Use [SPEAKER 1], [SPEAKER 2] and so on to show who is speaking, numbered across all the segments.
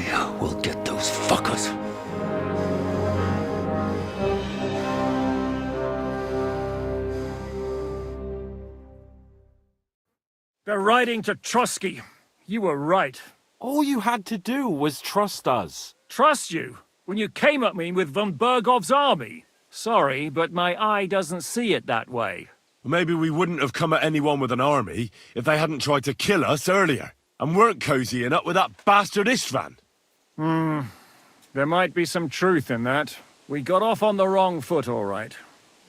[SPEAKER 1] I will get those fuckers.
[SPEAKER 2] They're riding to Trotsky. You were right.
[SPEAKER 3] All you had to do was trust us.
[SPEAKER 2] Trust you? When you came at me with von Bergov's army? Sorry, but my eye doesn't see it that way.
[SPEAKER 4] Maybe we wouldn't have come at anyone with an army if they hadn't tried to kill us earlier, and weren't cozying up with that bastard Istvan.
[SPEAKER 2] There might be some truth in that. We got off on the wrong foot, all right.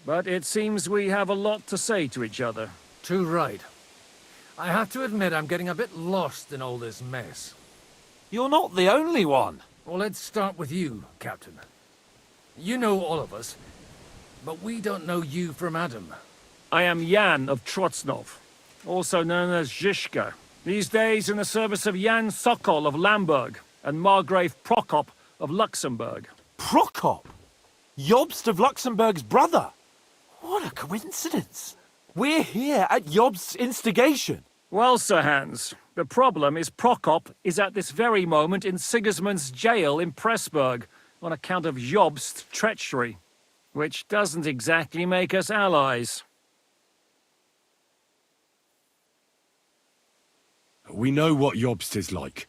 [SPEAKER 2] But it seems we have a lot to say to each other.
[SPEAKER 5] Too right. I have to admit I'm getting a bit lost in all this mess.
[SPEAKER 3] You're not the only one.
[SPEAKER 5] Well, let's start with you, Captain. You know all of us, but we don't know you from Adam.
[SPEAKER 2] I am Jan of Trotsnov, also known as Zhishka. These days in the service of Jan Sokol of Lamberg and Margrave Prokop of Luxembourg.
[SPEAKER 3] Prokop? Jobst of Luxembourg's brother? What a coincidence. We're here at Jobst's instigation.
[SPEAKER 2] Well, Sir Hans, the problem is Prokop is at this very moment in Sigismund's jail in Pressburg on account of Jobst's treachery, which doesn't exactly make us allies.
[SPEAKER 4] We know what Jobst is like,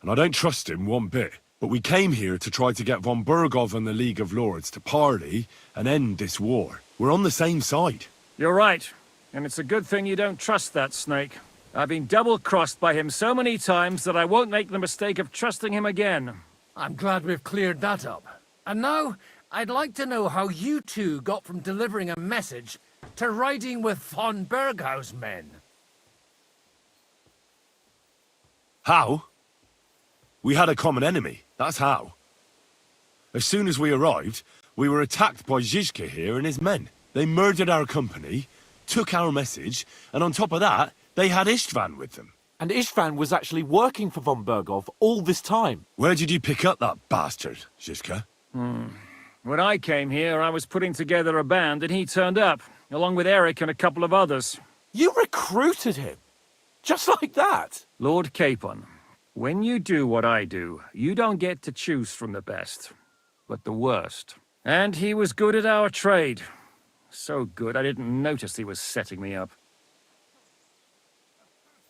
[SPEAKER 4] and I don't trust him one bit. But we came here to try to get von Bergov and the League of Lords to parley and end this war. We're on the same side.
[SPEAKER 2] You're right, and it's a good thing you don't trust that snake. I've been double-crossed by him so many times that I won't make the mistake of trusting him again.
[SPEAKER 5] I'm glad we've cleared that up. And now, I'd like to know how you two got from delivering a message to riding with von Berghaus men.
[SPEAKER 4] How? We had a common enemy, that's how. As soon as we arrived, we were attacked by Zizka here and his men. They murdered our company, took our message, and on top of that, they had Istvan with them.
[SPEAKER 3] And Istvan was actually working for von Bergov all this time.
[SPEAKER 4] Where did you pick up that bastard, Zizka?
[SPEAKER 2] When I came here, I was putting together a band and he turned up, along with Eric and a couple of others.
[SPEAKER 3] You recruited him? Just like that?
[SPEAKER 2] Lord Capon, when you do what I do, you don't get to choose from the best, but the worst. And he was good at our trade. So good, I didn't notice he was setting me up.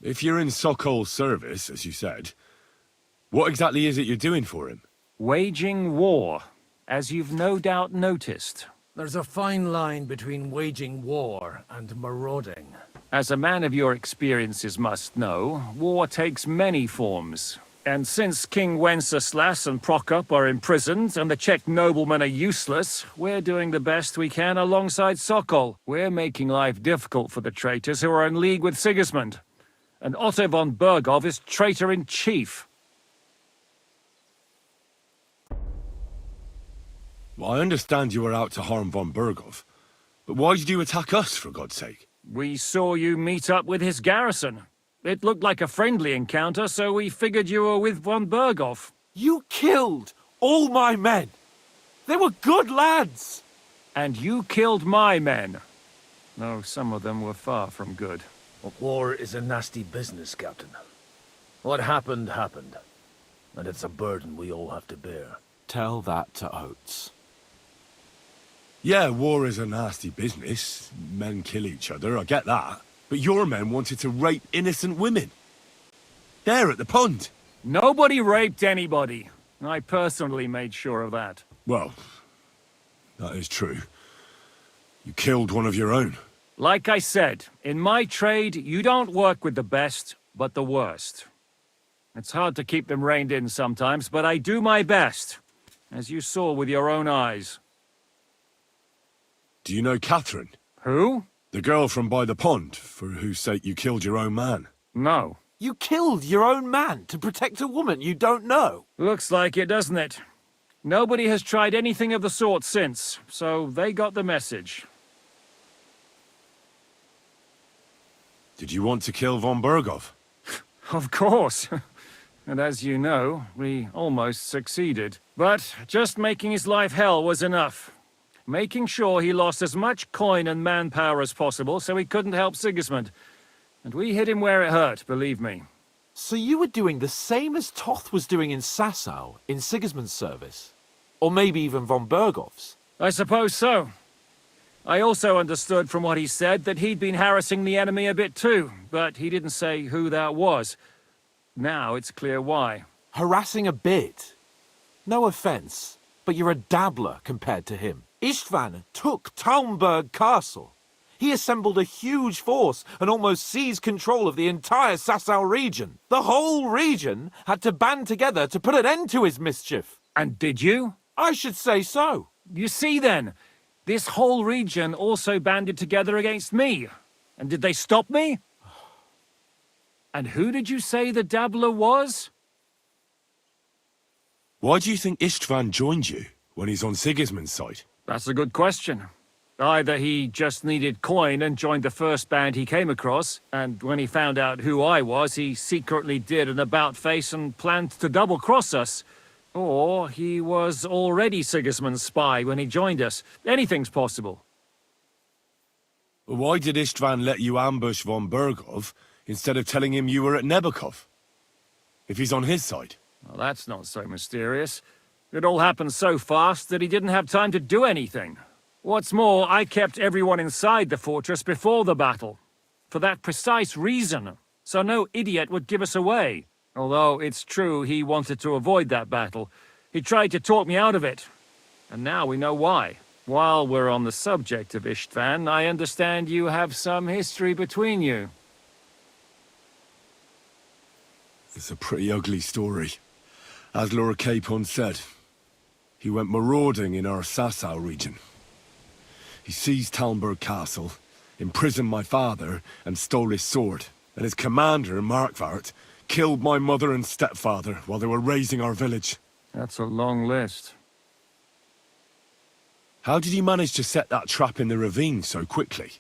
[SPEAKER 4] If you're in Sokol's service, as you said, what exactly is it you're doing for him?
[SPEAKER 2] Waging war, as you've no doubt noticed.
[SPEAKER 5] There's a fine line between waging war and marauding.
[SPEAKER 2] As a man of your experiences must know, war takes many forms. And since King Wenceslas and Prokop are imprisoned and the Czech noblemen are useless, we're doing the best we can alongside Sokol. We're making life difficult for the traitors who are in league with Sigismund. And Otto von Bergov is traitor-in-chief.
[SPEAKER 4] Well, I understand you were out to harm von Bergov, but why did you attack us, for God's sake?
[SPEAKER 2] We saw you meet up with his garrison. It looked like a friendly encounter, so we figured you were with von Bergov.
[SPEAKER 3] You killed all my men. They were good lads.
[SPEAKER 2] And you killed my men. Though some of them were far from good.
[SPEAKER 5] War is a nasty business, Captain. What happened, happened. And it's a burden we all have to bear.
[SPEAKER 3] Tell that to Oates.
[SPEAKER 4] Yeah, war is a nasty business. Men kill each other, I get that. But your men wanted to rape innocent women. There at the pond.
[SPEAKER 2] Nobody raped anybody. I personally made sure of that.
[SPEAKER 4] Well, that is true. You killed one of your own.
[SPEAKER 2] Like I said, in my trade, you don't work with the best, but the worst. It's hard to keep them reined in sometimes, but I do my best, as you saw with your own eyes.
[SPEAKER 4] Do you know Catherine?
[SPEAKER 2] Who?
[SPEAKER 4] The girl from by the pond, for whose sake you killed your own man.
[SPEAKER 2] No.
[SPEAKER 3] You killed your own man to protect a woman you don't know.
[SPEAKER 2] Looks like it, doesn't it? Nobody has tried anything of the sort since, so they got the message.
[SPEAKER 4] Did you want to kill von Bergov?
[SPEAKER 2] Of course. And as you know, we almost succeeded. But just making his life hell was enough. Making sure he lost as much coin and manpower as possible so he couldn't help Sigismund. And we hit him where it hurt, believe me.
[SPEAKER 3] So you were doing the same as Toth was doing in Sasau, in Sigismund's service? Or maybe even von Bergov's?
[SPEAKER 2] I suppose so. I also understood from what he said that he'd been harassing the enemy a bit too, but he didn't say who that was. Now it's clear why.
[SPEAKER 3] Harassing a bit? No offence, but you're a dabbler compared to him. Istvan took Talmberg Castle. He assembled a huge force and almost seized control of the entire Sasau region. The whole region had to band together to put an end to his mischief.
[SPEAKER 2] And did you?
[SPEAKER 3] I should say so.
[SPEAKER 2] You see then, this whole region also banded together against me. And did they stop me? And who did you say the dabbler was?
[SPEAKER 4] Why do you think Istvan joined you when he's on Sigismund's side?
[SPEAKER 2] That's a good question. Either he just needed coin and joined the first band he came across, and when he found out who I was, he secretly did an about-face and planned to double-cross us. Or he was already Sigismund's spy when he joined us. Anything's possible.
[SPEAKER 4] Why did Istvan let you ambush von Bergov instead of telling him you were at Nebukov? If he's on his side.
[SPEAKER 2] Well, that's not so mysterious. It all happened so fast that he didn't have time to do anything. What's more, I kept everyone inside the fortress before the battle. For that precise reason, so no idiot would give us away. Although it's true he wanted to avoid that battle. He tried to talk me out of it. And now we know why. While we're on the subject of Istvan, I understand you have some history between you.
[SPEAKER 4] It's a pretty ugly story. As Lord Capon said, he went marauding in our Sasau region. He seized Talmberg Castle, imprisoned my father, and stole his sword. And his commander, Markvart, killed my mother and stepfather while they were raising our village.
[SPEAKER 2] That's a long list.
[SPEAKER 4] How did you manage to set that trap in the ravine so quickly?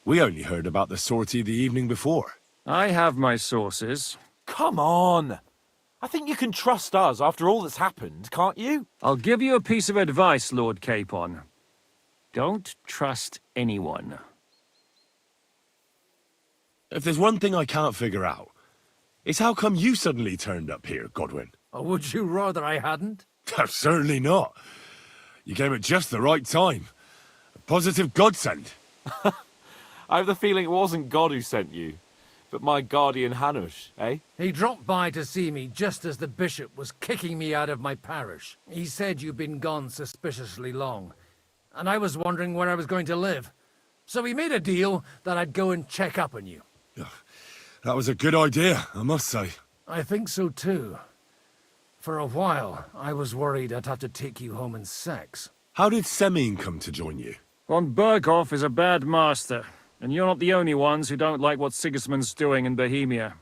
[SPEAKER 4] We only heard about the sortie the evening before.
[SPEAKER 2] I have my sources.
[SPEAKER 3] Come on! I think you can trust us after all that's happened, can't you?
[SPEAKER 2] I'll give you a piece of advice, Lord Capon. Don't trust anyone.
[SPEAKER 4] If there's one thing I can't figure out, it's how come you suddenly turned up here, Godwin?
[SPEAKER 5] Or would you rather I hadn't?
[SPEAKER 4] Certainly not. You came at just the right time. A positive godsend.
[SPEAKER 3] I have the feeling it wasn't God who sent you, but my guardian Hanush, eh?
[SPEAKER 5] He dropped by to see me just as the bishop was kicking me out of my parish. He said you'd been gone suspiciously long, and I was wondering where I was going to live. So we made a deal that I'd go and check up on you.
[SPEAKER 4] That was a good idea, I must say.
[SPEAKER 5] I think so too. For a while, I was worried I'd have to take you home in sex.
[SPEAKER 4] How did Semine come to join you?
[SPEAKER 2] Von Berghoff is a bad master, and you're not the only ones who don't like what Sigismund's doing in Bohemia.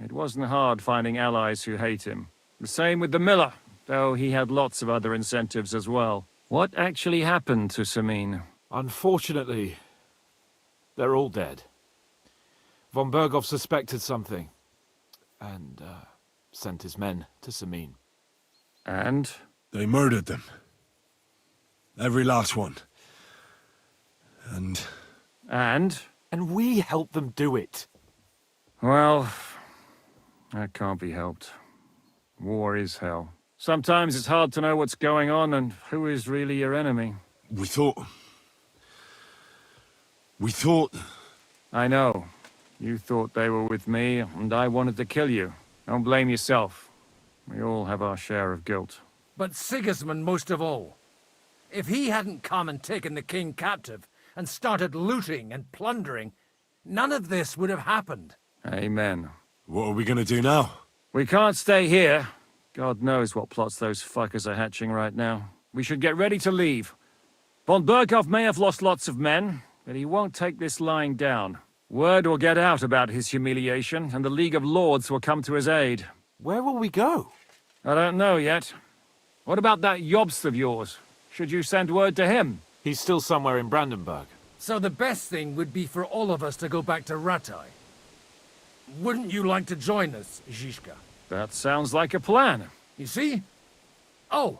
[SPEAKER 2] It wasn't hard finding allies who hate him. The same with the miller, though he had lots of other incentives as well. What actually happened to Semine?
[SPEAKER 3] Unfortunately, they're all dead. Von Berghoff suspected something, and sent his men to Semine.
[SPEAKER 2] And?
[SPEAKER 4] They murdered them. Every last one. And?
[SPEAKER 3] And we helped them do it.
[SPEAKER 2] Well, that can't be helped. War is hell. Sometimes it's hard to know what's going on and who is really your enemy.
[SPEAKER 4] We thought...
[SPEAKER 2] I know. You thought they were with me, and I wanted to kill you. Don't blame yourself. We all have our share of guilt.
[SPEAKER 5] But Sigismund most of all. If he hadn't come and taken the king captive, and started looting and plundering, none of this would have happened.
[SPEAKER 2] Amen.
[SPEAKER 4] What are we gonna do now?
[SPEAKER 2] We can't stay here. God knows what plots those fuckers are hatching right now. We should get ready to leave. Von Berghoff may have lost lots of men, but he won't take this lying down. Word will get out about his humiliation, and the League of Lords will come to his aid.
[SPEAKER 3] Where will we go?
[SPEAKER 2] I don't know yet. What about that Jobst of yours? Should you send word to him?
[SPEAKER 3] He's still somewhere in Brandenburg.
[SPEAKER 5] So the best thing would be for all of us to go back to Ratai. Wouldn't you like to join us, Zizka?
[SPEAKER 2] That sounds like a plan.
[SPEAKER 5] You see? Oh,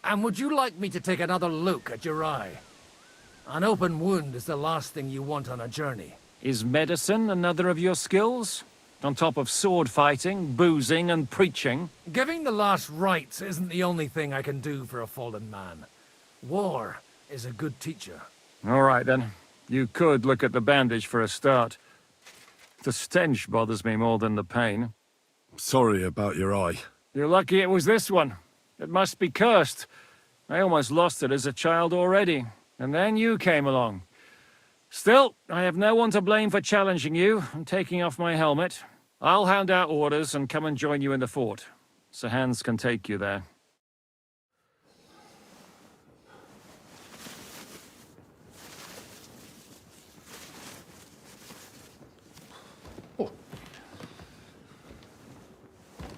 [SPEAKER 5] and would you like me to take another look at your eye? An open wound is the last thing you want on a journey.
[SPEAKER 2] Is medicine another of your skills? on top of sword fighting, boozing, and preaching.
[SPEAKER 5] Giving the last rites isn't the only thing I can do for a fallen man. War is a good teacher.
[SPEAKER 2] All right, then. You could look at the bandage for a start. The stench bothers me more than the pain.
[SPEAKER 4] Sorry about your eye.
[SPEAKER 2] You're lucky it was this one. It must be cursed. I almost lost it as a child already. And then you came along. Still, I have no one to blame for challenging you and taking off my helmet. I'll hand out orders and come and join you in the fort. Sir Hans can take you there.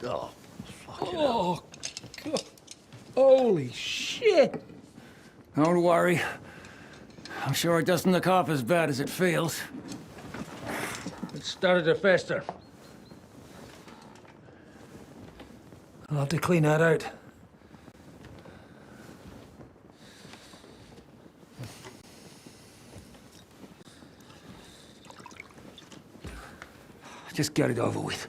[SPEAKER 1] Oh, fucking
[SPEAKER 6] Oh, God. Holy shit!
[SPEAKER 7] Don't worry. I'm sure it doesn't look half as bad as it feels.
[SPEAKER 6] It started to fester. I'll have to clean that out.
[SPEAKER 7] Just get it over with.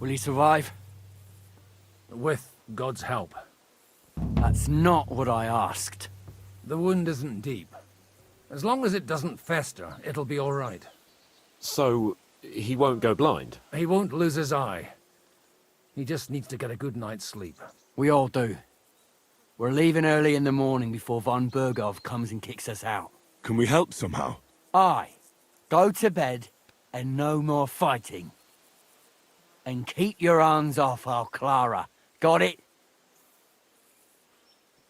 [SPEAKER 7] Will he survive?
[SPEAKER 5] With God's help.
[SPEAKER 7] That's not what I asked.
[SPEAKER 5] The wound isn't deep. As long as it doesn't fester, it'll be all right.
[SPEAKER 3] So, he won't go blind?
[SPEAKER 5] He won't lose his eye. He just needs to get a good night's sleep.
[SPEAKER 7] We all do. We're leaving early in the morning before von Bergov comes and kicks us out.
[SPEAKER 4] Can we help somehow?
[SPEAKER 7] Aye. Go to bed and no more fighting. And keep your hands off our Clara. Got it?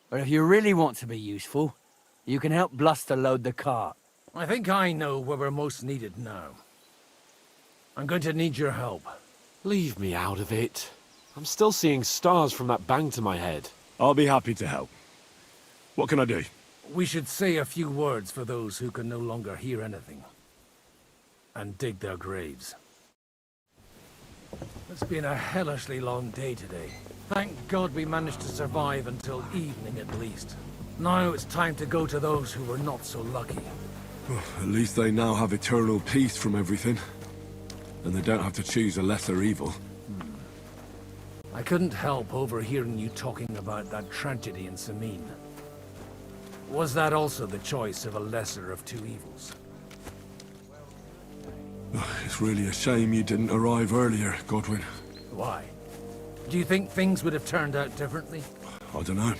[SPEAKER 7] But if you really want to be useful, you can help Bluster load the cart.
[SPEAKER 5] I think I know where we're most needed now. I'm going to need your help.
[SPEAKER 3] Leave me out of it. I'm still seeing stars from that bang to my head.
[SPEAKER 4] I'll be happy to help. What can I do?
[SPEAKER 5] We should say a few words for those who can no longer hear anything. And dig their graves. It's been a hellishly long day today. Thank God we managed to survive until evening at least. Now it's time to go to those who were not so lucky.
[SPEAKER 4] At least they now have eternal peace from everything. And they don't have to choose a lesser evil.
[SPEAKER 5] I couldn't help overhearing you talking about that tragedy in Samin. Was that also the choice of a lesser of two evils?
[SPEAKER 4] It's really a shame you didn't arrive earlier, Godwin.
[SPEAKER 5] Why? Do you think things would have turned out differently?
[SPEAKER 4] I don't know.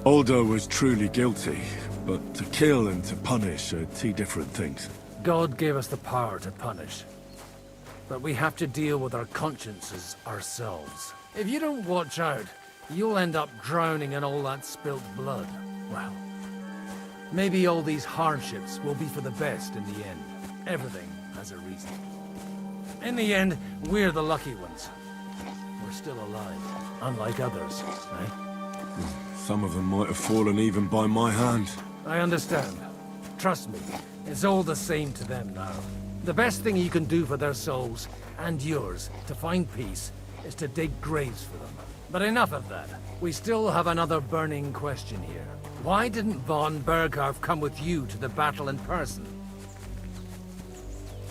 [SPEAKER 4] Aldo was truly guilty, but to kill and to punish are two different things.
[SPEAKER 5] God gave us the power to punish. But we have to deal with our consciences ourselves. If you don't watch out, you'll end up drowning in all that spilt blood. Well, maybe all these hardships will be for the best in the end. Everything has a reason. In the end, we're the lucky ones. We're still alive, unlike others, eh?
[SPEAKER 4] Some of them might have fallen even by my hand.
[SPEAKER 5] I understand. Trust me, it's all the same to them now. The best thing you can do for their souls, and yours, to find peace, is to dig graves for them. But enough of that. We still have another burning question here. Why didn't von Berghoff come with you to the battle in person?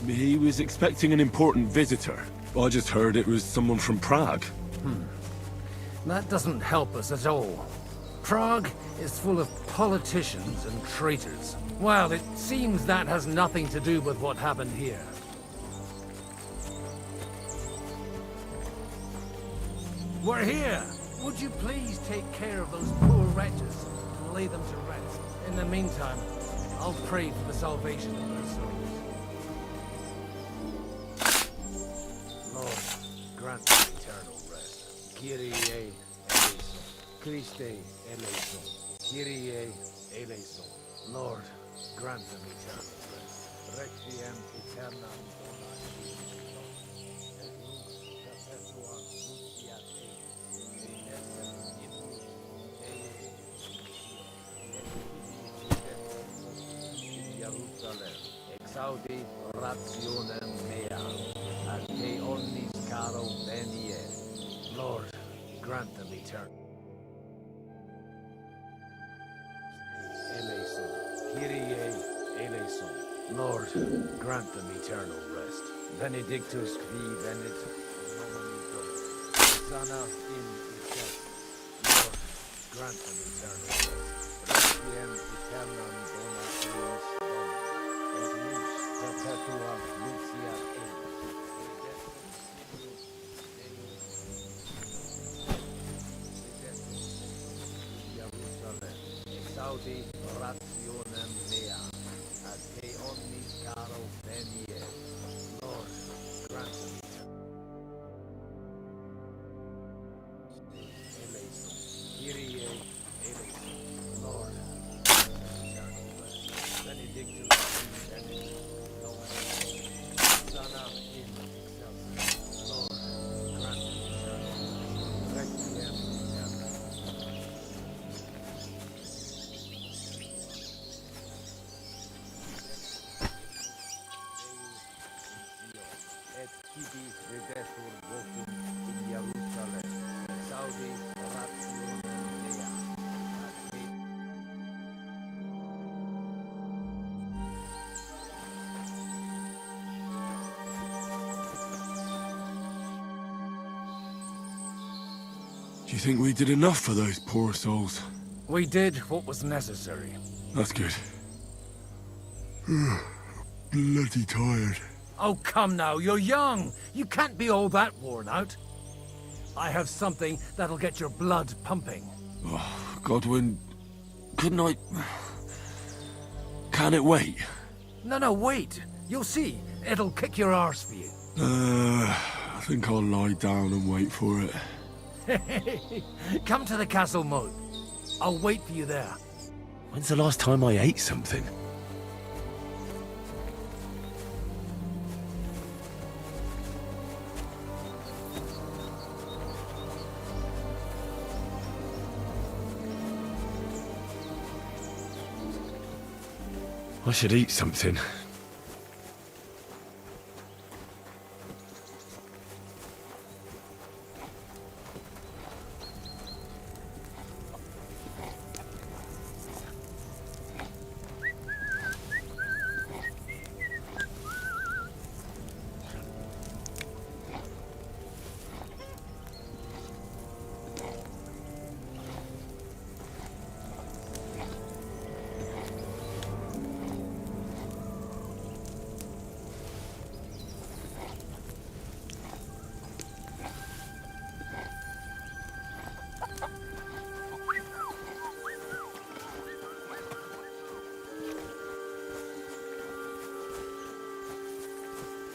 [SPEAKER 4] He was expecting an important visitor. I just heard it was someone from Prague.
[SPEAKER 5] That doesn't help us at all. Prague is full of politicians and traitors. Well, it seems that has nothing to do with what happened here. We're here! Would you please take care of those poor wretches and lay them to rest? In the meantime, I'll pray for the salvation of their souls. Lord, grant them eternal rest. Kyrie eleison. Christe eleison. Kyrie eleison. Lord, grant them eternal rest. Requiem aeternam dona Christus. Et lux perpetua nuntiat eis. Et essem in lux Dei in Jerusalem. Exaudi rationem mea. Ad te omnis caro venier. Lord, grant them eternal. Eleison. Kyrie eleison. Lord, grant them eternal rest. Benedictus qui venit nomini Domini. Sana in excelsis. Lord, grant them eternal rest. Requiem aeternam dona eis Domini. Et lux perpetua luceat eis. Jerusalem, exaudi rationem mea, ad te omnis caro venier. Lord, grant me eleison. Kyrie eleison. Lord, grant me eternal rest. Benedictus qui venit nomini Domini. Sana in excelsis. Lord, grant me eternal rest. Requiem aeternam. Et tibi redetur votum in Jerusalem. Exaudi rationem mea. Ad te
[SPEAKER 4] Do you think we did enough for those poor souls?
[SPEAKER 5] We did what was necessary.
[SPEAKER 4] That's good. Bloody tired.
[SPEAKER 5] Oh, come now, you're young. You can't be all that worn out. I have something that'll get your blood pumping.
[SPEAKER 4] Oh, Godwin, couldn't I... Can it wait?
[SPEAKER 5] No, wait. You'll see. It'll kick your arse for you.
[SPEAKER 4] I think I'll lie down and wait for it.
[SPEAKER 5] Come to the castle moat. I'll wait for you there.
[SPEAKER 4] When's the last time I ate something? I should eat something.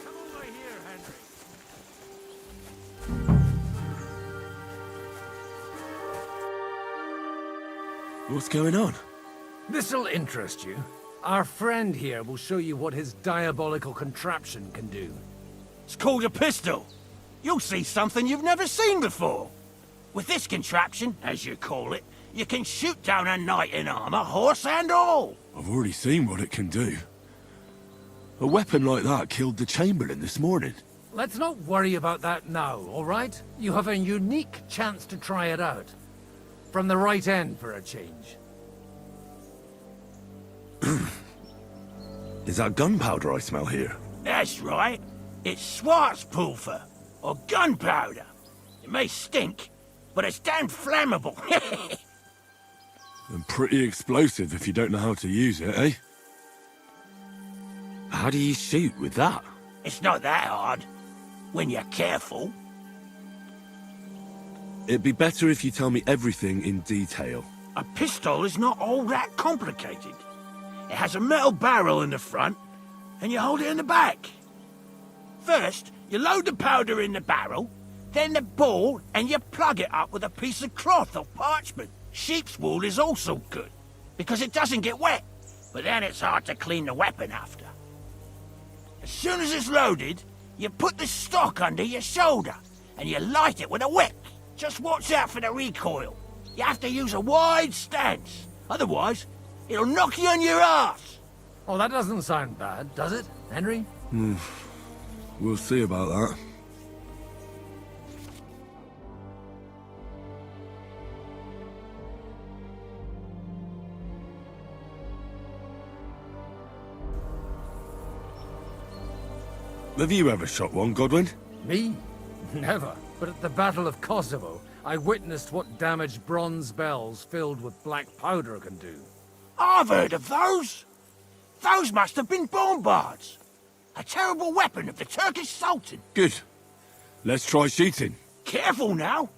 [SPEAKER 5] Come over here, Henry.
[SPEAKER 4] What's going on?
[SPEAKER 5] This'll interest you. Our friend here will show you what his diabolical contraption can do.
[SPEAKER 8] It's called a pistol. You'll see something you've never seen before. With this contraption, as you call it, you can shoot down a knight in armor, horse and all.
[SPEAKER 4] I've already seen what it can do. A weapon like that killed the Chamberlain this morning.
[SPEAKER 5] Let's not worry about that now, all right? You have a unique chance to try it out. From the right end for a change.
[SPEAKER 4] Is that gunpowder I smell here?
[SPEAKER 8] That's right. It's Schwarzpulver, or gunpowder. It may stink, but it's damn flammable.
[SPEAKER 4] And pretty explosive if you don't know how to use it, eh? How do you shoot with that?
[SPEAKER 8] It's not that hard, when you're careful.
[SPEAKER 4] It'd be better if you tell me everything in detail.
[SPEAKER 8] A pistol is not all that complicated. It has a metal barrel in the front, and you hold it in the back. First, you load the powder in the barrel, Then the ball, and you plug it up with a piece of cloth or parchment. Sheep's wool is also good, because it doesn't get wet, but then it's hard to clean the weapon after. As soon as it's loaded, you put the stock under your shoulder, and you light it with a wick. Just watch out for the recoil. You have to use a wide stance, otherwise it'll knock you on your ass.
[SPEAKER 5] Oh, that doesn't sound bad, does it, Henry?
[SPEAKER 4] We'll see about that. Have you ever shot one, Godwin?
[SPEAKER 5] Me? Never. But at the Battle of Kosovo, I witnessed what damage bronze bells filled with black powder can do.
[SPEAKER 8] I've heard of those. Those must have been bombards. A terrible weapon of the Turkish Sultan.
[SPEAKER 4] Good. Let's try shooting.
[SPEAKER 8] Careful now.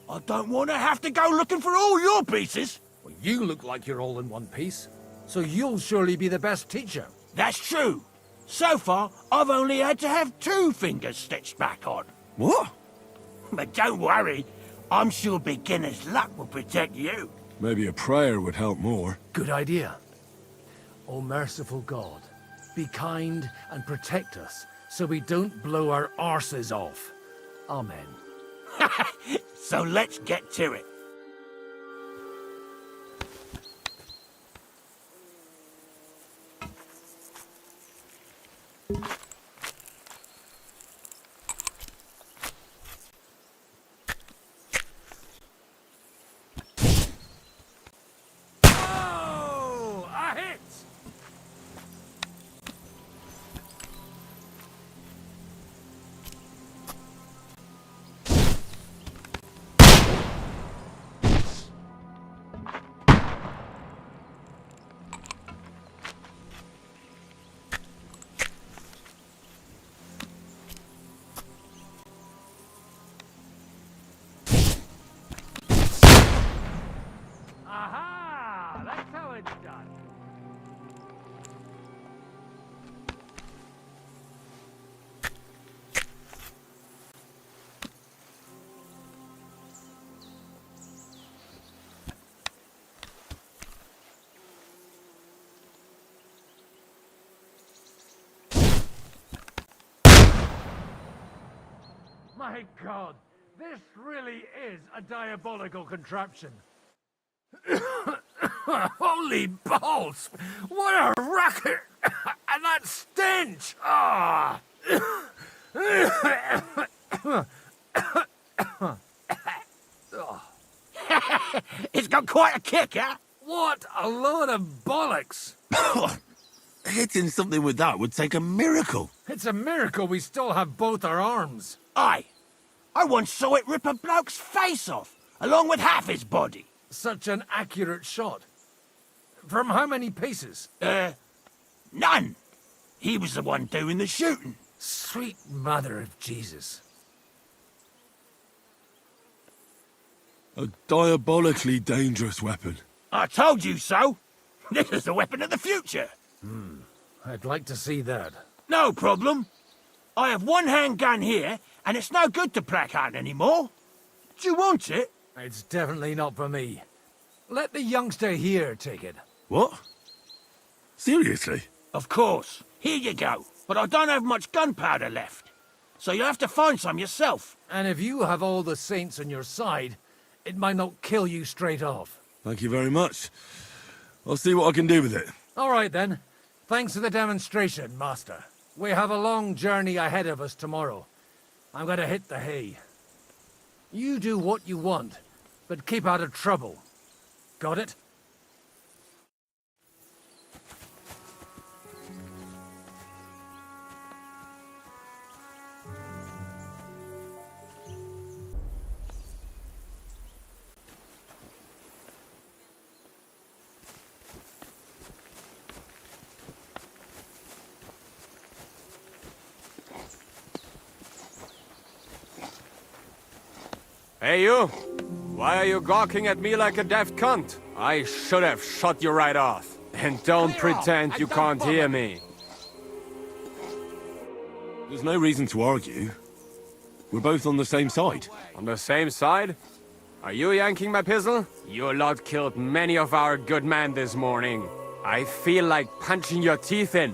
[SPEAKER 8] I don't want to have to go looking for all your pieces.
[SPEAKER 5] Well, you look like you're all in one piece, so you'll surely be the best teacher.
[SPEAKER 8] That's true. So far, I've only had to have 2 fingers stitched back on.
[SPEAKER 4] What?
[SPEAKER 8] But don't worry. I'm sure beginner's luck will protect you.
[SPEAKER 4] Maybe a prayer would help more.
[SPEAKER 5] Good idea. O merciful God, be kind and protect us so we don't blow our arses off. Amen.
[SPEAKER 8] So let's get to it.
[SPEAKER 5] Oh, a hit! Aha! That's how it's done. My God, this really is a diabolical contraption. Holy balls! What a racket! And that stench! Ah!
[SPEAKER 8] It's got quite a kick, huh?
[SPEAKER 5] What a load of bollocks!
[SPEAKER 4] Hitting something with that would take a miracle.
[SPEAKER 5] It's a miracle we still have both our arms.
[SPEAKER 8] Aye. I once saw it rip a bloke's face off, along with half his body.
[SPEAKER 5] Such an accurate shot. From how many paces?
[SPEAKER 8] None. He was the one doing the shooting.
[SPEAKER 5] Sweet mother of Jesus.
[SPEAKER 4] A diabolically dangerous weapon.
[SPEAKER 8] I told you so. This is the weapon of the future.
[SPEAKER 5] I'd like to see that.
[SPEAKER 8] No problem. I have one handgun here, and it's no good to placard anymore. Do you want it?
[SPEAKER 5] It's definitely not for me. Let the youngster here take it.
[SPEAKER 4] What? Seriously?
[SPEAKER 8] Of course. Here you go. But I don't have much gunpowder left. So you'll have to find some yourself.
[SPEAKER 5] And if you have all the saints on your side, it might not kill you straight off.
[SPEAKER 4] Thank you very much. I'll see what I can do with it.
[SPEAKER 5] All right, then. Thanks for the demonstration, Master. We have a long journey ahead of us tomorrow. I'm gonna hit the hay. You do what you want, but keep out of trouble. Got it?
[SPEAKER 9] Hey, you! Why are you gawking at me like a daft cunt? I should have shot you right off. And don't pretend you can't hear me.
[SPEAKER 4] There's no reason to argue. We're both on the same side.
[SPEAKER 9] On the same side? Are you yanking my pistol? Your lot killed many of our good men this morning. I feel like punching your teeth in.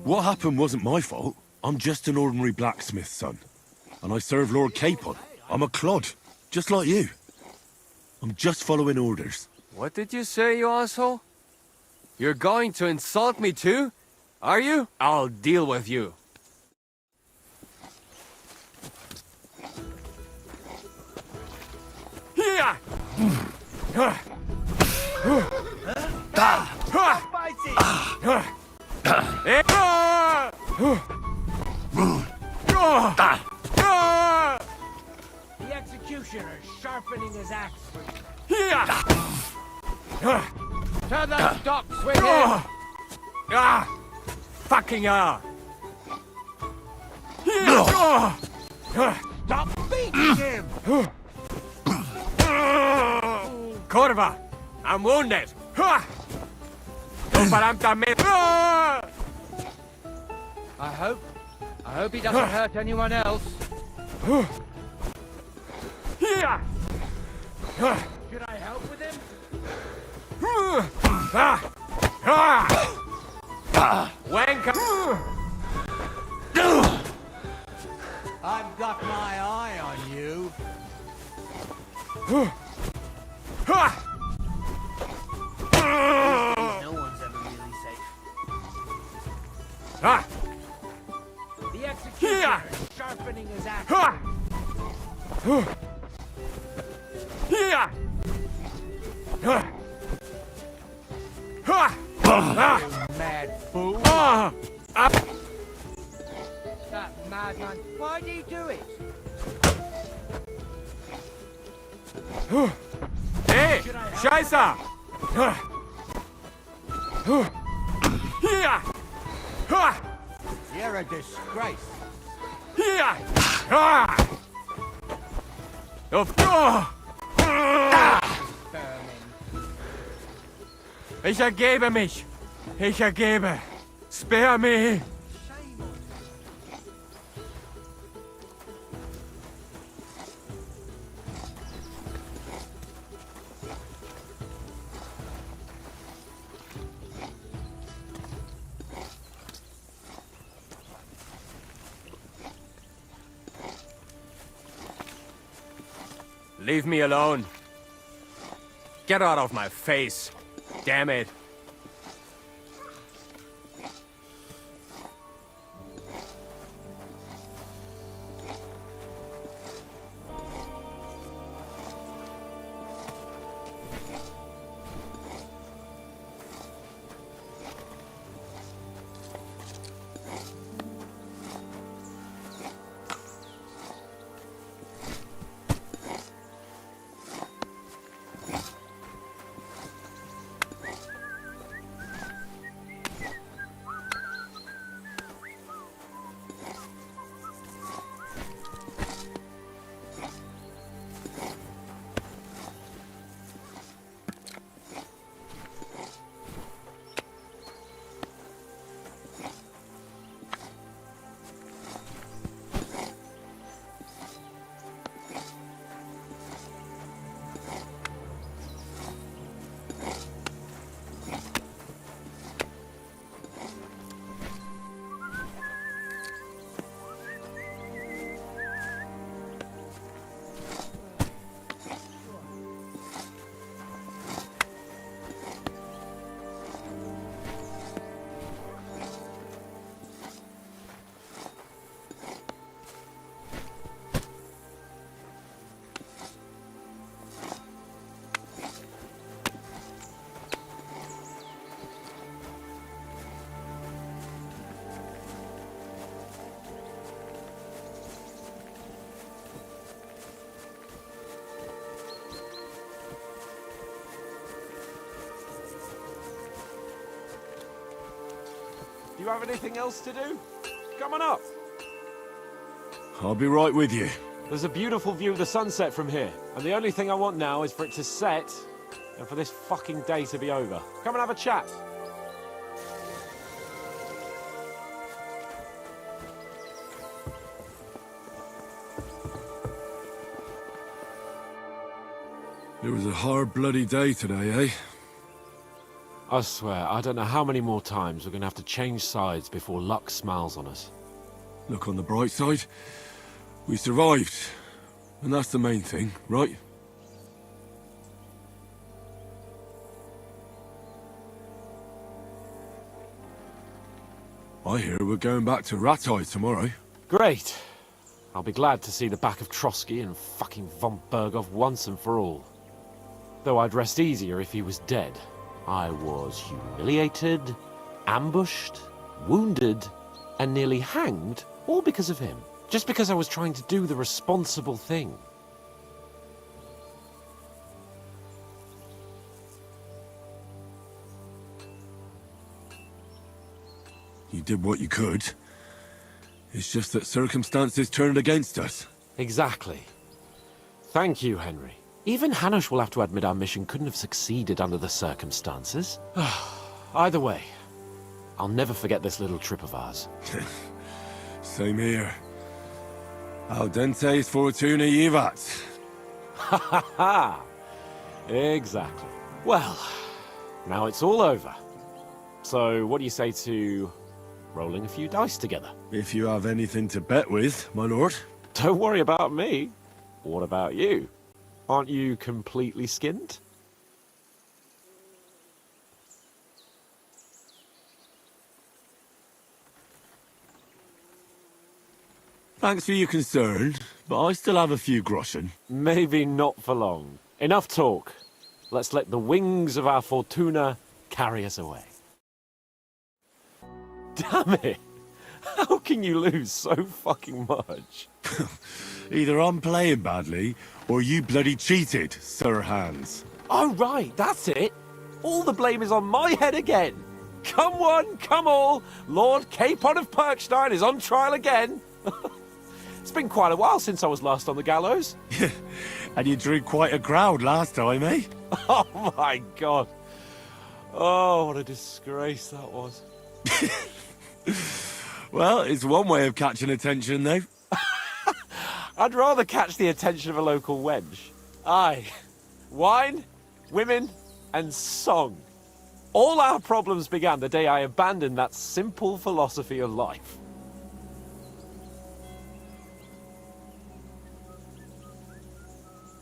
[SPEAKER 4] What happened wasn't my fault. I'm just an ordinary blacksmith's son. And I serve Lord Capon. I'm a clod, just like you. I'm just following orders.
[SPEAKER 9] What did you say, you asshole? You're going to insult me too? Are you? I'll deal with you. Here!
[SPEAKER 7] The executioner is sharpening his axe.
[SPEAKER 5] To the docks with him!
[SPEAKER 9] Fucking hell!
[SPEAKER 7] Stop beating him!
[SPEAKER 9] Corva! I'm wounded!
[SPEAKER 7] I hope he doesn't hurt anyone else. Should I help with him?
[SPEAKER 9] Wanker!
[SPEAKER 7] I've got my eye on you. No one's ever really safe. The executioner is sharpening his axe. Mad fool! That madman! Why did he do it?
[SPEAKER 9] Hey! Scheiße!
[SPEAKER 7] You're a disgrace.
[SPEAKER 9] Ich ergebe mich! Ich ergebe! Spare me! Leave me alone. Get out of my face. Damn it.
[SPEAKER 3] Do you have anything else to do? Come on up.
[SPEAKER 4] I'll be right with you.
[SPEAKER 3] There's a beautiful view of the sunset from here, and the only thing I want now is for it to set and for this fucking day to be over. Come and have a chat.
[SPEAKER 4] It was a hard bloody day today, eh?
[SPEAKER 3] I swear, I don't know how many more times we're gonna have to change sides before luck smiles on us.
[SPEAKER 4] Look on the bright side. We survived. And that's the main thing, right? I hear we're going back to Rattay tomorrow.
[SPEAKER 3] Great. I'll be glad to see the back of Trotsky and fucking von Berghoff once and for all. Though I'd rest easier if he was dead. I was humiliated, ambushed, wounded, and nearly hanged, all because of him. Just because I was trying to do the responsible thing.
[SPEAKER 4] You did what you could. It's just that circumstances turned against us.
[SPEAKER 3] Exactly. Thank you, Henry. Even Hanush will have to admit our mission couldn't have succeeded under the circumstances. Either way, I'll never forget this little trip of ours.
[SPEAKER 4] Same here. Al dentes fortuna jivat.
[SPEAKER 3] Ha ha ha! Exactly. Well, now it's all over. So, what do you say to rolling a few dice together?
[SPEAKER 4] If you have anything to bet with, my lord.
[SPEAKER 3] Don't worry about me. What about you? Aren't you completely skinned?
[SPEAKER 4] Thanks for your concern, but I still have a few groschen.
[SPEAKER 3] Maybe not for long. Enough talk. Let's let the wings of our Fortuna carry us away. Damn it! How can you lose so fucking much?
[SPEAKER 4] Either I'm playing badly, or you bloody cheated, Sir Hans.
[SPEAKER 3] Oh right, that's it! All the blame is on my head again! Come one, come all! Lord Capon of Perkstein is on trial again! It's been quite a while since I was last on the gallows.
[SPEAKER 4] And you drew quite a crowd last time, eh?
[SPEAKER 3] Oh my god. Oh, what a disgrace that was.
[SPEAKER 4] Well, it's one way of catching attention, though.
[SPEAKER 3] I'd rather catch the attention of a local wench. Aye. Wine, women, and song. All our problems began the day I abandoned that simple philosophy of life.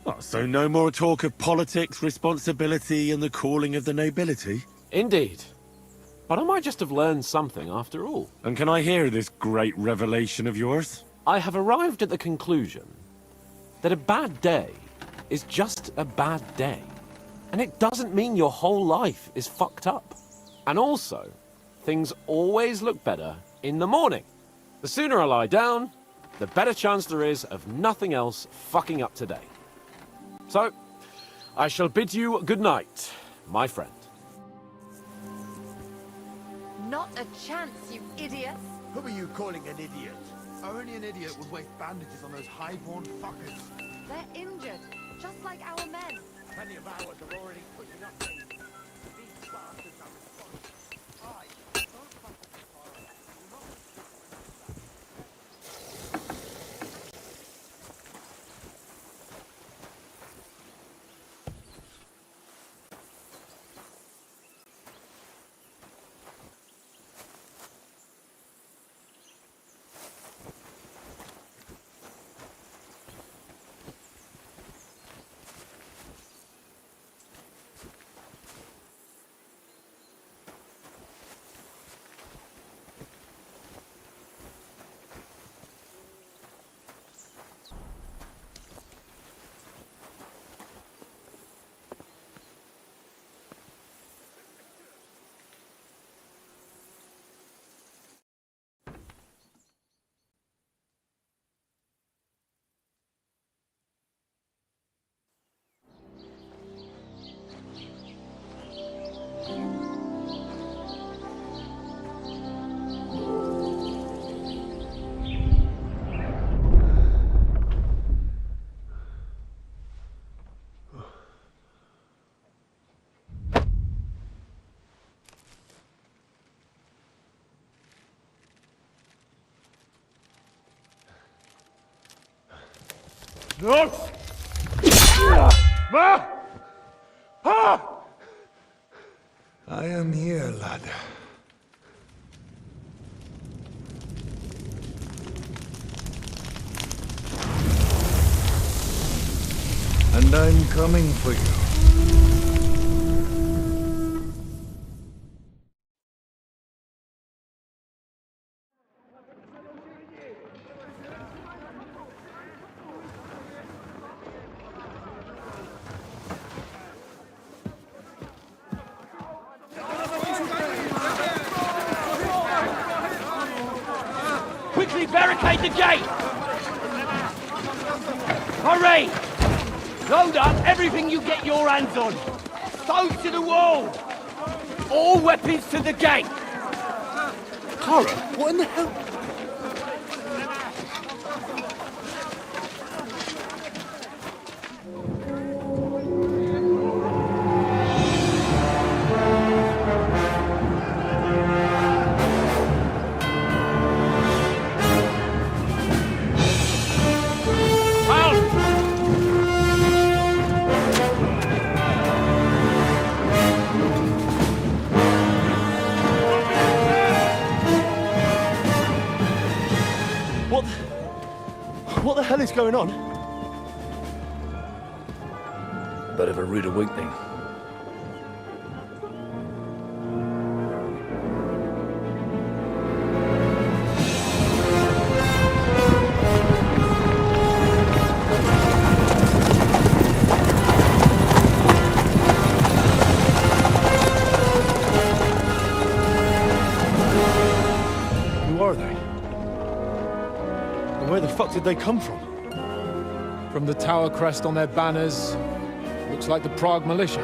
[SPEAKER 4] Oh, so no more talk of politics, responsibility, and the calling of the nobility?
[SPEAKER 3] Indeed. But I might just have learned something after all.
[SPEAKER 4] And can I hear this great revelation of yours?
[SPEAKER 3] I have arrived at the conclusion that a bad day is just a bad day. And it doesn't mean your whole life is fucked up. And also, things always look better in the morning. The sooner I lie down, the better chance there is of nothing else fucking up today. So, I shall bid you good night, my friend.
[SPEAKER 10] Not a chance, you idiots!
[SPEAKER 1] Who are you calling an idiot? Only an idiot would waste bandages on those high-born fuckers.
[SPEAKER 10] They're injured, just like our men.
[SPEAKER 1] Plenty of hours are already pushing up things. These bastards are responsible. Aye, don't fuck with the fire. You're not...
[SPEAKER 4] No! Ma!
[SPEAKER 11] I am here, lad. And I'm coming for you.
[SPEAKER 8] Quickly barricade the gate! Hurry! Load up everything you get your hands on. Stones to the wall! All weapons to the gate!
[SPEAKER 11] Clara, what in the hell?
[SPEAKER 4] What the hell is going on?
[SPEAKER 11] Bit of a rude awakening.
[SPEAKER 4] Who are they? And where the fuck did they come from?
[SPEAKER 12] From the tower crest on their banners, looks like the Prague militia.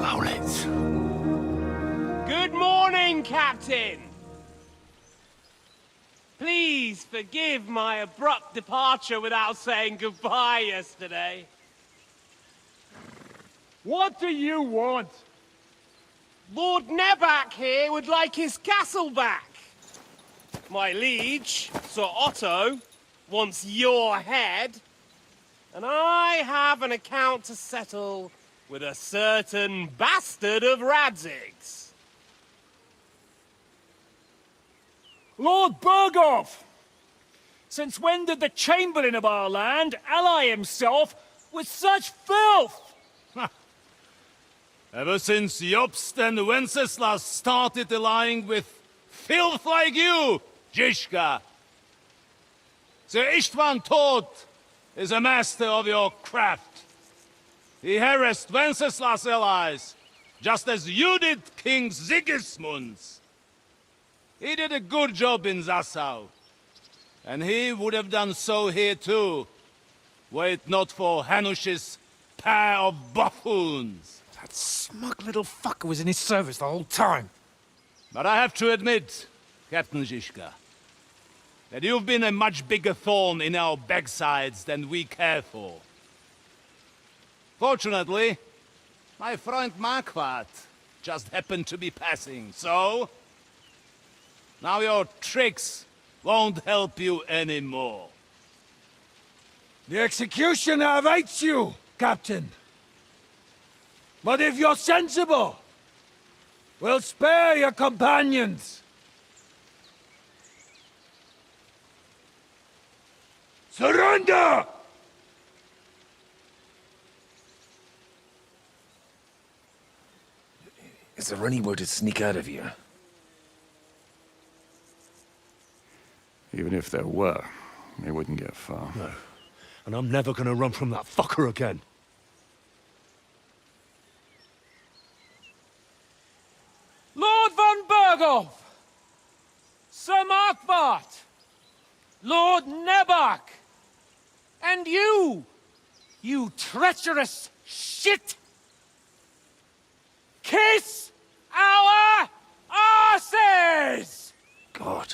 [SPEAKER 4] Owlets.
[SPEAKER 9] Good morning, Captain! Please forgive my abrupt departure without saying goodbye yesterday. What do you want? Lord Nebak here would like his castle back. My liege, Sir Otto, wants your head. And I have an account to settle with a certain bastard of Radzig's.
[SPEAKER 2] Lord Berghoff! Since when did the Chamberlain of our land ally himself with such filth?
[SPEAKER 13] Ever since Jobst and Wenceslas started allying with filth like you, Zizka. Sir Istvan Tod is a master of your craft. He harassed Wenceslas' allies, just as you did King Sigismund's. He did a good job in Zassau, and he would have done so here too, were it not for Hanush's pair of buffoons.
[SPEAKER 6] That smug little fucker was in his service the whole time.
[SPEAKER 13] But I have to admit, Captain Zizka, that you've been a much bigger thorn in our backsides than we care for. Fortunately, my friend Marquardt just happened to be passing, so... now your tricks won't help you anymore.
[SPEAKER 6] The executioner awaits you, Captain. But if you're sensible, we'll spare your companions. Surrender!
[SPEAKER 11] Is there anywhere to sneak out of here?
[SPEAKER 2] Even if there were, they wouldn't get far.
[SPEAKER 4] No. And I'm never gonna run from that fucker again.
[SPEAKER 5] Lord von Berghoff! Sir Marquardt! Lord Nebak! And you! You treacherous shit! Kiss our asses!
[SPEAKER 11] God,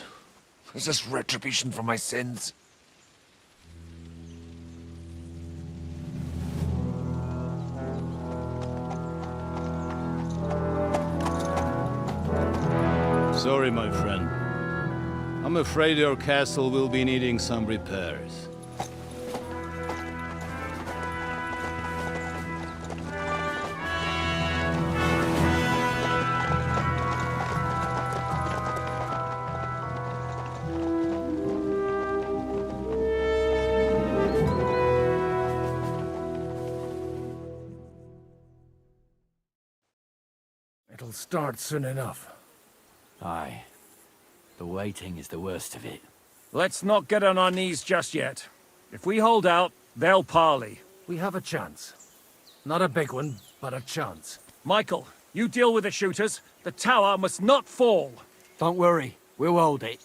[SPEAKER 11] is this retribution for my sins?
[SPEAKER 13] Sorry, my friend. I'm afraid your castle will be needing some repairs.
[SPEAKER 5] start soon enough.
[SPEAKER 7] Aye. The waiting is the worst of it.
[SPEAKER 2] Let's not get on our knees just yet. If we hold out, they'll parley.
[SPEAKER 5] We have a chance. Not a big one, but a chance.
[SPEAKER 2] Michael, you deal with the shooters. The tower must not fall.
[SPEAKER 7] Don't worry, we'll hold it.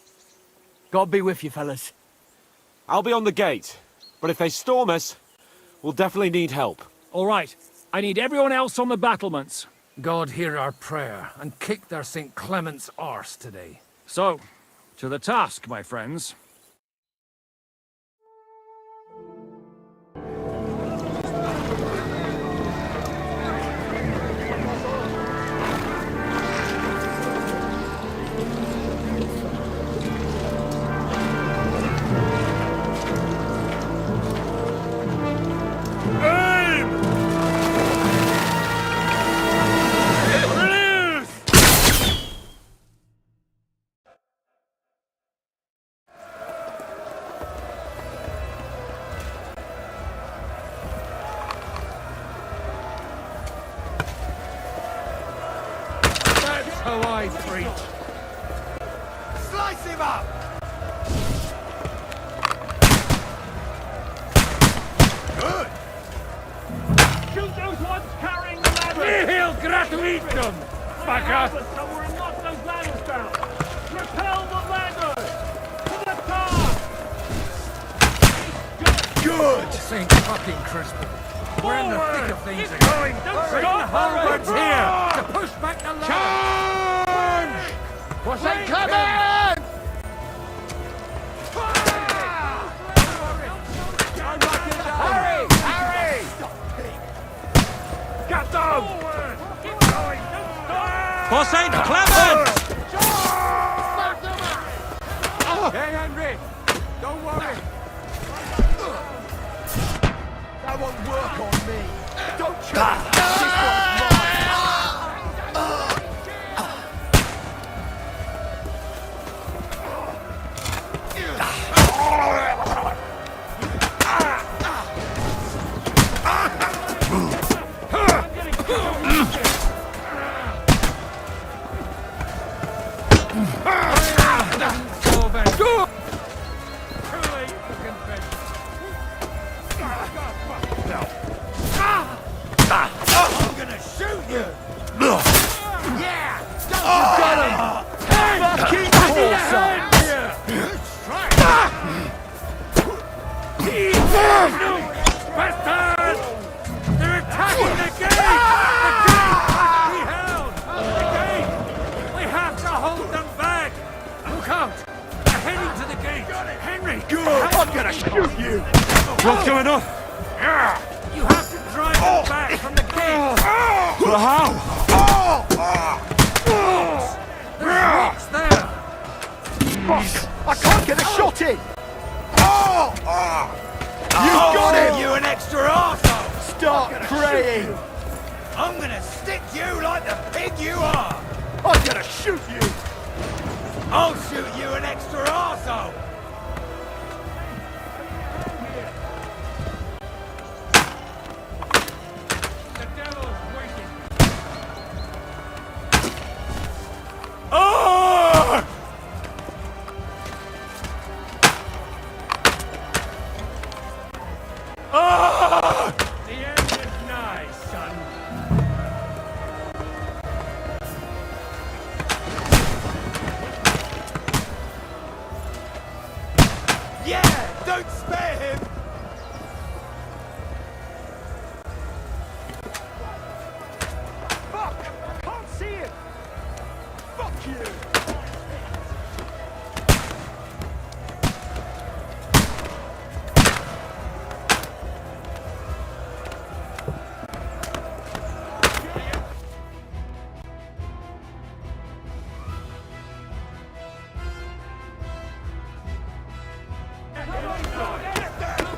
[SPEAKER 7] God be with you, fellas.
[SPEAKER 3] I'll be on the gate, but if they storm us, we'll definitely need help.
[SPEAKER 2] All right, I need everyone else on the battlements.
[SPEAKER 5] God hear our prayer, and kick their St. Clement's arse today.
[SPEAKER 2] So, to the task, my friends.
[SPEAKER 5] How I preach.
[SPEAKER 8] Slice him up! Good!
[SPEAKER 2] Shoot those ones carrying the ladders!
[SPEAKER 5] Nihil gratuitum! Fucker!
[SPEAKER 2] Somewhere and knock those ladders down! Repel the ladders! To the top!
[SPEAKER 8] Good!
[SPEAKER 5] St. fucking Crispin. We're in the thick of things again. Bring the halberds here to push back the ladder.
[SPEAKER 8] What's that coming? Hurry! Hurry!
[SPEAKER 2] Get them! Keep going! Don't stop!
[SPEAKER 3] For St. Clement!
[SPEAKER 8] Hey, Henry! Don't worry! That won't work on me! Don't try! This one's mine! I'm gonna shoot you! Yeah! You got him! Fucking awesome!
[SPEAKER 5] Bastards! They're attacking the gate! The gate must be held! The gate! We have to hold them back! Look out! They're heading to the gate! Henry!
[SPEAKER 8] Good! I'm gonna shoot you!
[SPEAKER 3] What's going on?
[SPEAKER 5] You have to drive them back from the gate!
[SPEAKER 3] But how?
[SPEAKER 5] There's rocks there!
[SPEAKER 8] Fuck! I can't get a shot in! You got him! You an extra arsehole! Start praying! I'm gonna stick you like the pig you are! I'm gonna shoot you! I'll shoot you an extra arsehole!
[SPEAKER 5] The devil's waiting! The end is nigh, son.
[SPEAKER 8] Yeah! Don't spare him! Fuck! I can't see him! Fuck you!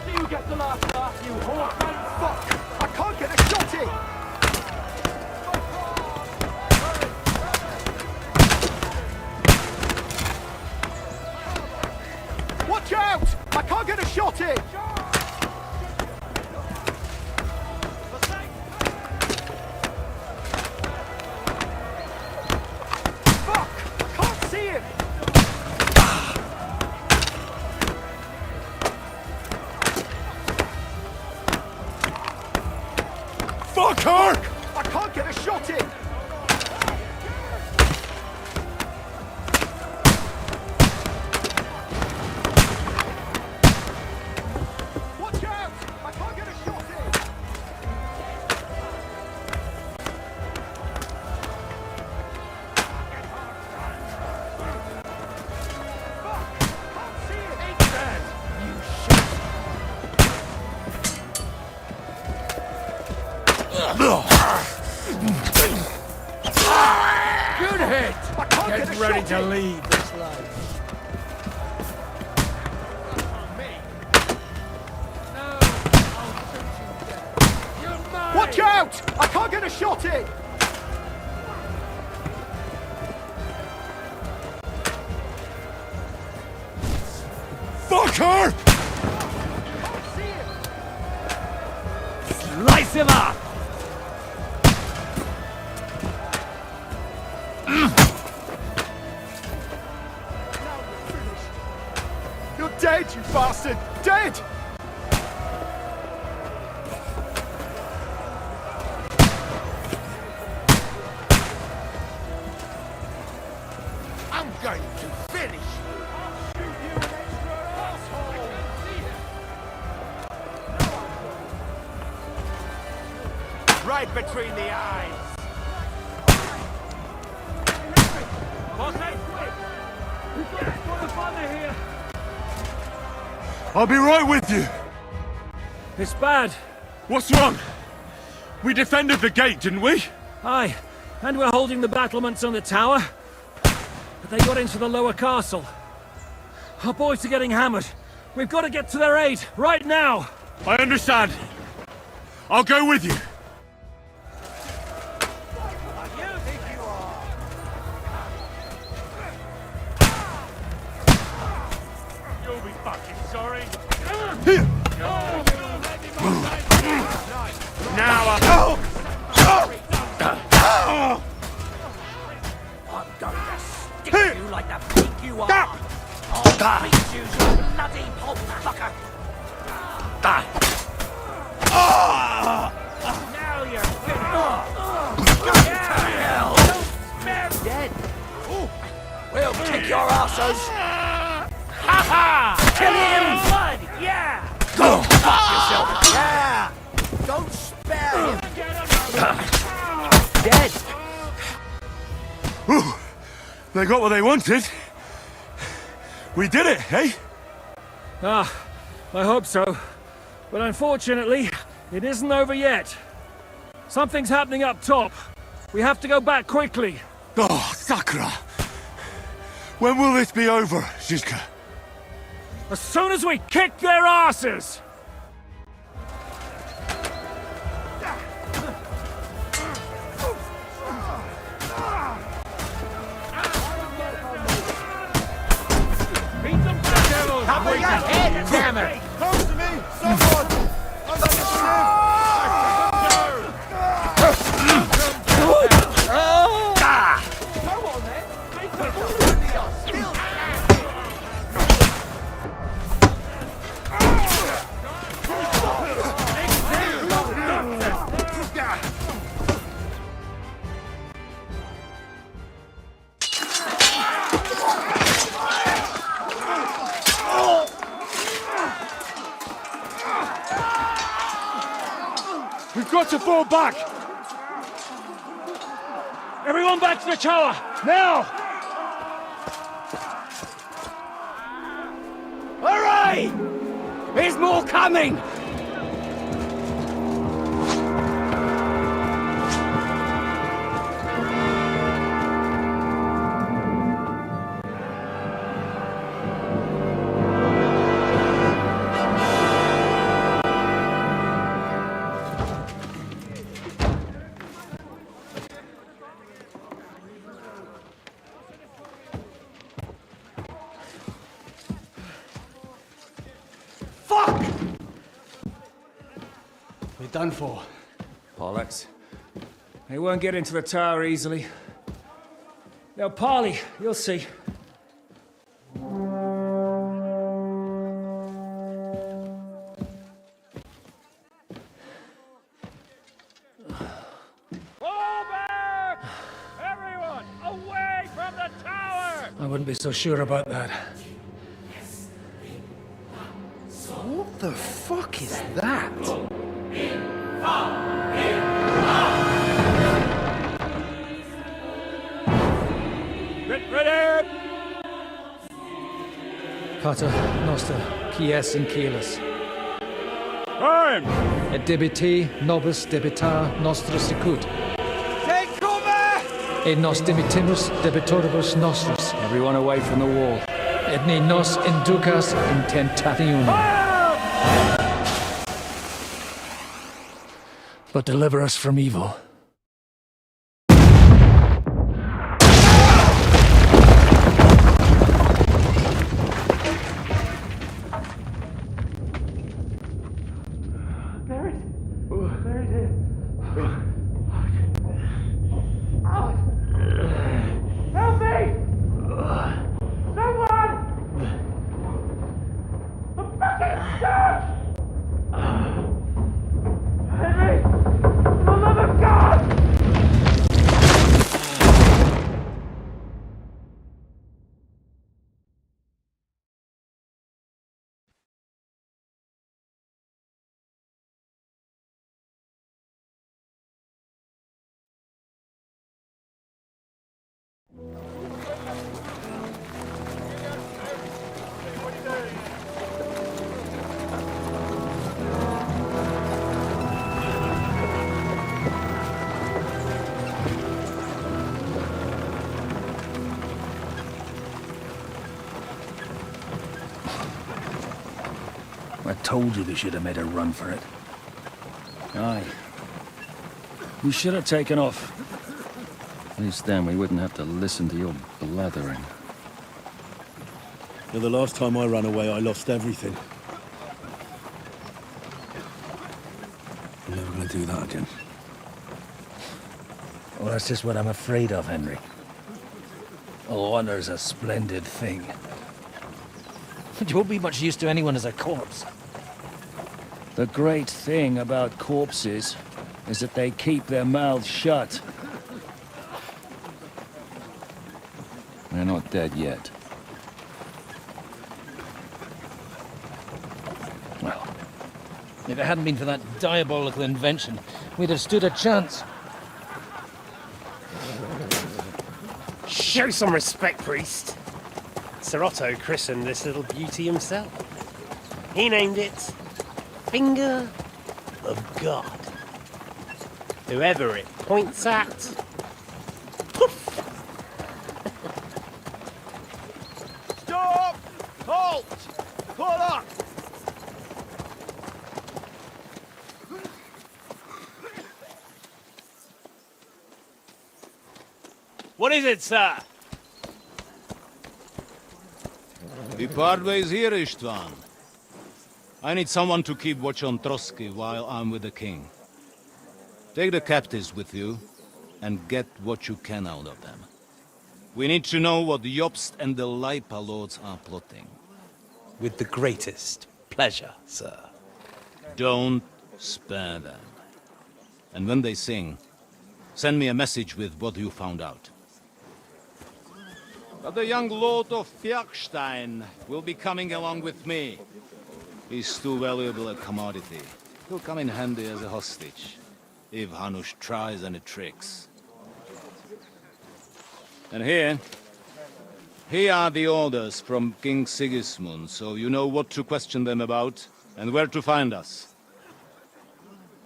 [SPEAKER 8] You get the last laugh, you whore! Fuck! I can't get a shot in! Watch out! I can't get a shot in!
[SPEAKER 4] Fucker!
[SPEAKER 1] I can't get a shot in! Watch out! I can't get a shot in! Fuck! Can't see it! Ain't dead! You
[SPEAKER 5] Good hit!
[SPEAKER 1] I can't
[SPEAKER 5] Get
[SPEAKER 1] get a
[SPEAKER 5] ready
[SPEAKER 1] shot
[SPEAKER 5] to
[SPEAKER 1] in.
[SPEAKER 5] leave this life. No, I'll shoot you dead. You're mine!
[SPEAKER 1] Watch out! I can't get a shot in!
[SPEAKER 4] Fucker!
[SPEAKER 1] Can't see it!
[SPEAKER 7] Slice him up!
[SPEAKER 1] Now you're finished. You're dead, you bastard! Dead!
[SPEAKER 8] I'm going to finish you.
[SPEAKER 1] You extra asshole!
[SPEAKER 8] Right between the eyes.
[SPEAKER 4] I'll be right with you.
[SPEAKER 2] It's bad.
[SPEAKER 4] What's wrong? We defended the gate, didn't we?
[SPEAKER 2] Aye, and we're holding the battlements on the tower. But they got into the lower castle. Our boys are getting hammered. We've got to get to their aid, right now!
[SPEAKER 4] I understand. I'll go with you.
[SPEAKER 2] You'll be fucking sorry.
[SPEAKER 4] Now
[SPEAKER 8] I'm going to stick you like the pig you are. I'll beat you, you bloody pulp fucker. Now you're finished. Hell. Dead. We'll kick your asses. Ha ha! Kill him! Blood, yeah! Go fuck yourself! Yeah! Don't spare him! Dead!
[SPEAKER 4] Whew. They got what they wanted. We did it, eh?
[SPEAKER 2] Ah, I hope so. But unfortunately, it isn't over yet. Something's happening up top. We have to go back quickly.
[SPEAKER 4] Oh, Sakura. When will this be over, Zizka?
[SPEAKER 2] As soon as we kick their asses! Beat them to the devils!
[SPEAKER 8] Cover your head, damn it!
[SPEAKER 1] Close to me! Someone! I'm not Come on then! Make them still
[SPEAKER 2] We've got to fall back! Everyone back to the tower! Now!
[SPEAKER 7] Hooray! There's more coming!
[SPEAKER 6] We're done for.
[SPEAKER 2] Bollocks. They won't get into the tower easily. Now, Parley, you'll see.
[SPEAKER 5] wouldn't be so sure about that.
[SPEAKER 6] What the fuck is that?
[SPEAKER 2] Ready!
[SPEAKER 5] Pater Noster, quies in Kielis.
[SPEAKER 2] Time!
[SPEAKER 5] Et debiti nobis debitar nostra sicut.
[SPEAKER 6] Take cover!
[SPEAKER 5] Et nos dimitimus debitoribus nostris.
[SPEAKER 2] Everyone away from the wall.
[SPEAKER 5] Et ne nos inducas in tentationem. But deliver us from evil.
[SPEAKER 8] I told you we should have made a run for it.
[SPEAKER 2] Aye. We should have taken off. At least then we wouldn't have to listen to your blathering.
[SPEAKER 4] Yeah, the last time I ran away, I lost everything. I'm never gonna do that again.
[SPEAKER 8] Well, that's just what I'm afraid of, Henry. Honor's a splendid thing. But you won't be much use to anyone as a corpse.
[SPEAKER 2] The great thing about corpses is that they keep their mouths shut. They're not dead yet.
[SPEAKER 8] Well, if it hadn't been for that diabolical invention, we'd have stood a chance.
[SPEAKER 9] Show some respect, priest. Sir Otto christened this little beauty himself. He named it Finger of God. Whoever it points at, poof!
[SPEAKER 13] Stop! Halt! Pull up!
[SPEAKER 9] What is it, sir?
[SPEAKER 13] We part ways here, Istvan. I need someone to keep watch on Trotsky while I'm with the king. Take the captives with you, and get what you can out of them. We need to know what the Jobst and the Leipa lords are plotting.
[SPEAKER 6] With the greatest pleasure, sir.
[SPEAKER 13] Don't spare them. And when they sing, send me a message with what you found out. But the young lord of Bjergstein will be coming along with me. He's too valuable a commodity. He'll come in handy as a hostage, if Hanush tries any tricks. And here are the orders from King Sigismund, so you know what to question them about, and where to find us.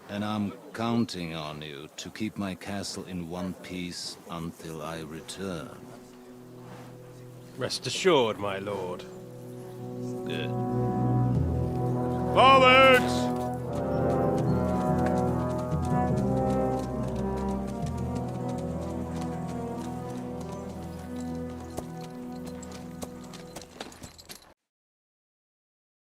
[SPEAKER 13] And I'm counting on you to keep my castle in one piece until I return.
[SPEAKER 9] Rest assured, my lord.
[SPEAKER 13] Good. Forwards!